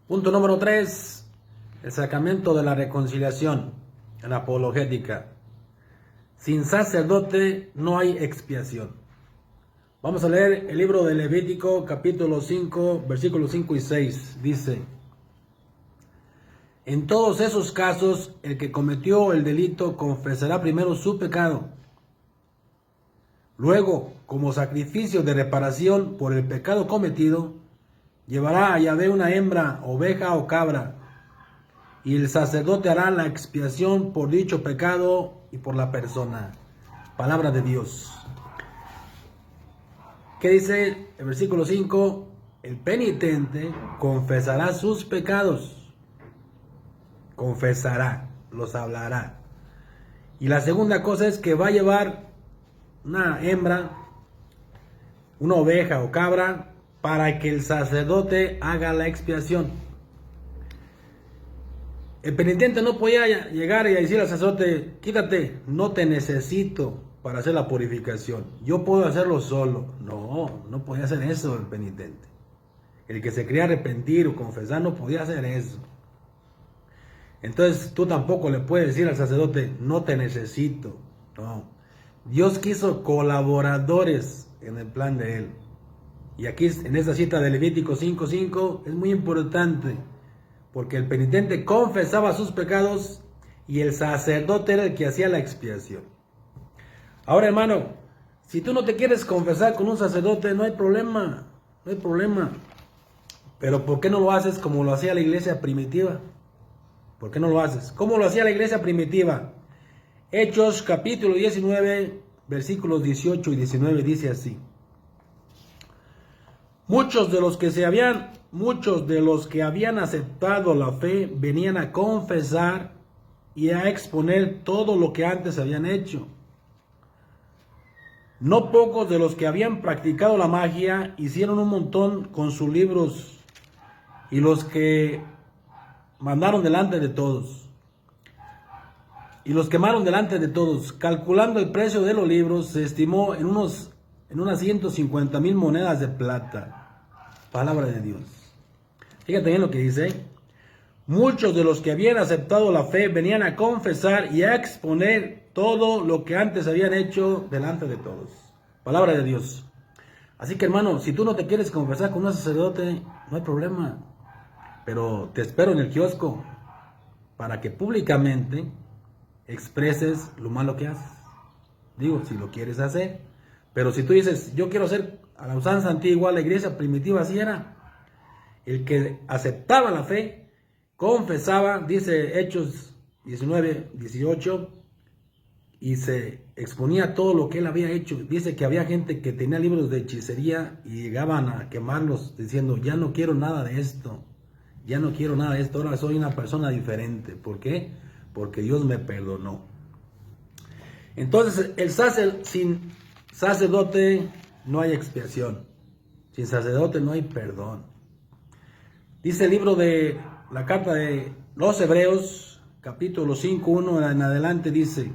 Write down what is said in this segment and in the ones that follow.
Punto número 3. El sacramento de la reconciliación en la apologética. Sin sacerdote no hay expiación. Vamos a leer el libro de Levítico, capítulo 5, versículos 5 y 6. Dice: en todos esos casos, el que cometió el delito confesará primero su pecado. Luego, como sacrificio de reparación por el pecado cometido, llevará a Yahvé una hembra, oveja o cabra, y el sacerdote hará la expiación por dicho pecado y por la persona. Palabra de Dios. ¿Qué dice el versículo 5? El penitente confesará sus pecados. Confesará, los hablará. Y la segunda cosa es que va a llevar una hembra, una oveja o cabra, para que el sacerdote haga la expiación. El penitente no podía llegar y decir al sacerdote: quítate, no te necesito para hacer la purificación, yo puedo hacerlo solo. No podía hacer eso el penitente. El que se quería arrepentir o confesar no podía hacer eso. Entonces tú tampoco le puedes decir al sacerdote: no te necesito. No. Dios quiso colaboradores en el plan de Él. Y aquí en esta cita de Levítico 5:5 es muy importante, porque el penitente confesaba sus pecados y el sacerdote era el que hacía la expiación. Ahora, hermano, si tú no te quieres confesar con un sacerdote, no hay problema, no hay problema. Pero ¿por qué no lo haces como lo hacía la iglesia primitiva? ¿Por qué no lo haces? ¿Cómo lo hacía la iglesia primitiva? Hechos capítulo 19, versículos 18 y 19 dice así: Muchos de los que habían aceptado la fe venían a confesar y a exponer todo lo que antes habían hecho. No pocos de los que habían practicado la magia hicieron un montón con sus libros, y los que mandaron delante de todos. Y los quemaron delante de todos. Calculando el precio de los libros, se estimó en unas 150,000 monedas de plata. Palabra de Dios. Fíjate bien lo que dice. Muchos de los que habían aceptado la fe venían a confesar y a exponer todo lo que antes habían hecho delante de todos. Palabra de Dios. Así que, hermano, si tú no te quieres confesar con un sacerdote, no hay problema. Pero te espero en el kiosco para que públicamente expreses lo malo que haces. Digo, si lo quieres hacer. Pero si tú dices: yo quiero hacer a la usanza antigua, la iglesia primitiva así era. El que aceptaba la fe, confesaba, dice Hechos 19, 18, y se exponía todo lo que él había hecho. Dice que había gente que tenía libros de hechicería y llegaban a quemarlos diciendo: ya no quiero nada de esto, ya no quiero nada de esto, ahora soy una persona diferente. ¿Por qué? Porque Dios me perdonó. Entonces, sin sacerdote no hay expiación. Sin sacerdote no hay perdón. Dice el libro de la carta de los Hebreos, capítulo 5:1 en adelante, dice: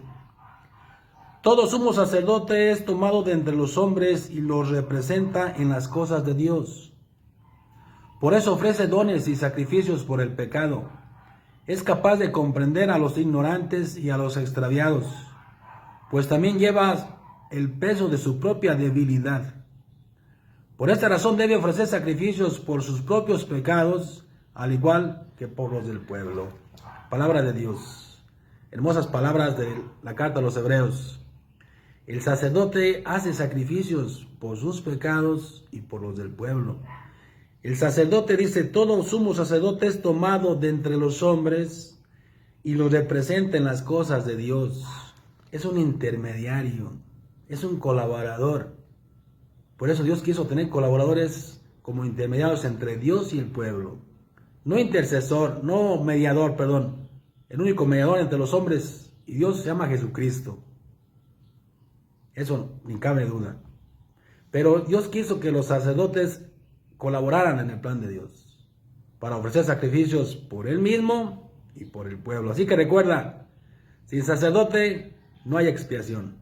todo sumo sacerdote es tomado de entre los hombres y los representa en las cosas de Dios. Por eso ofrece dones y sacrificios por el pecado. Es capaz de comprender a los ignorantes y a los extraviados, pues también lleva el peso de su propia debilidad. Por esta razón debe ofrecer sacrificios por sus propios pecados, al igual que por los del pueblo. Palabra de Dios. Hermosas palabras de la carta a los Hebreos. El sacerdote hace sacrificios por sus pecados y por los del pueblo. El sacerdote, dice, todo sumo sacerdote es tomado de entre los hombres y lo representa en las cosas de Dios. Es un intermediario, es un colaborador. Por eso Dios quiso tener colaboradores como intermediarios entre Dios y el pueblo. No intercesor, no mediador, perdón. El único mediador entre los hombres y Dios se llama Jesucristo. Eso ni cabe duda. Pero Dios quiso que los sacerdotes colaboraran en el plan de Dios para ofrecer sacrificios por Él mismo y por el pueblo. Así que recuerda, sin sacerdote no hay expiación.